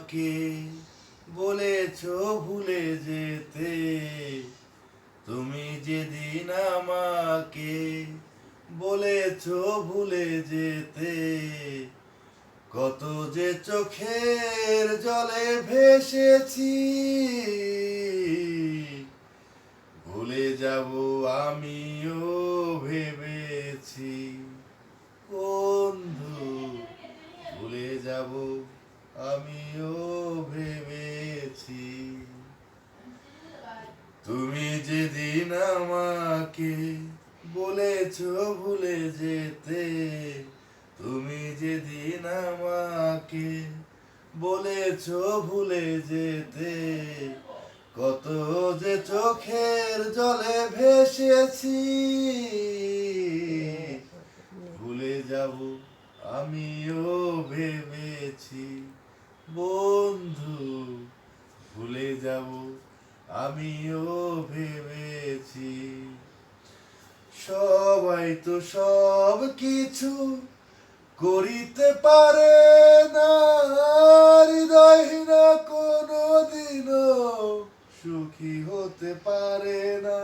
আমাকে বলেছো ভুলে যেতে, তুমি যেদিন আমাকে বলেছো ভুলে যেতে, কত যে চোখের জলে ভেসেছি, ভুলে যাব আমিও ভেবেছি বন্ধু, ভুলে যাব আমিও ভেবেছি, তুমি যেদিন আমাকে বলেছো ভুলে যেতে, তুমি যেদিন আমাকে বলেছো ভুলে যেতে, কত যে চোখের জলে ভেসেছি, ভুলে যাব আমিও ভেবেছি বন্ধু, ভুলে যাব আমিও ভেবেছি। সবাই তো সব কিছু করিতে পারে না, হৃদয়হীনা কোনো দিনও সুখী হতে পারে না।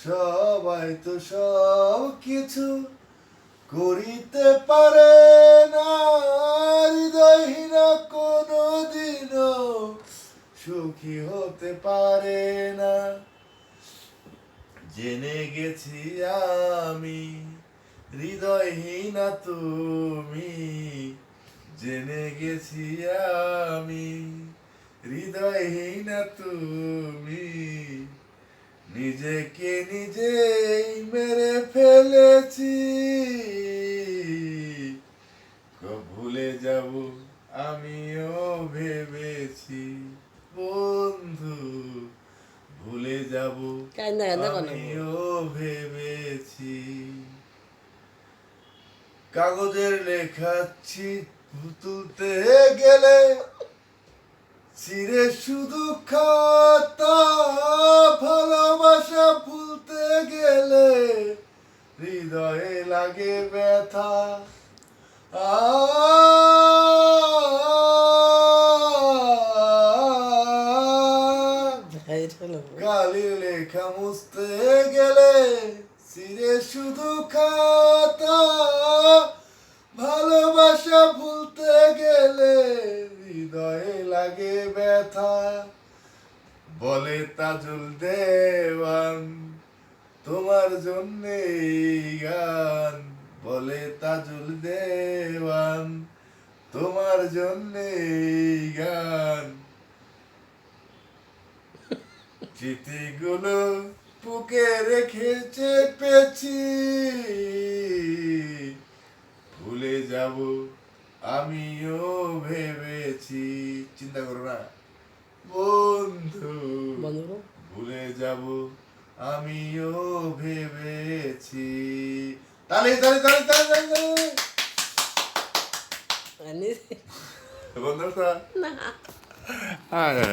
সবাই তো সব কিছু করিতে পারে না, হৃদয়হীনা কোনো দিনও সুখী হতে পারে না। জেনে গেছি আমি হৃদয়হীনা তুমি, জেনে গেছি আমি হৃদয়হীনা তুমি, নিজেকে নিজেই মেরে ফেলেছি, ভুলে যাব আমিও ভেবেছি বন্ধু, ভুলে যাব আমিও ভেবেছি। কাগজের লেখা তুলতে গেলে চিরে শুধু খাতা, ভালোবাসা ভুলতে গেলে হৃদয়ে লাগে ব্যথা। কালির লেখা মুছতে গেলে চিরে শুধু খাতা, ভালোবাসা ভুলতে গেলে হৃদয়ে লাগে ব্যথা। বলে তাজুল দেওয়ান তোমার জন্যে গান, বলে তাজুল দেওয়ান তোমার জন্যে গান, স্মৃতিগুলো বুকে রেখে চেপেছি, ভুলে যাব আমিও ভেবেছি। চিন্তা করো না বন্ধু, ভুলে যাব আমিও ভেবেছি। তালি তালি তালি তালি তালি বন্ধু আরে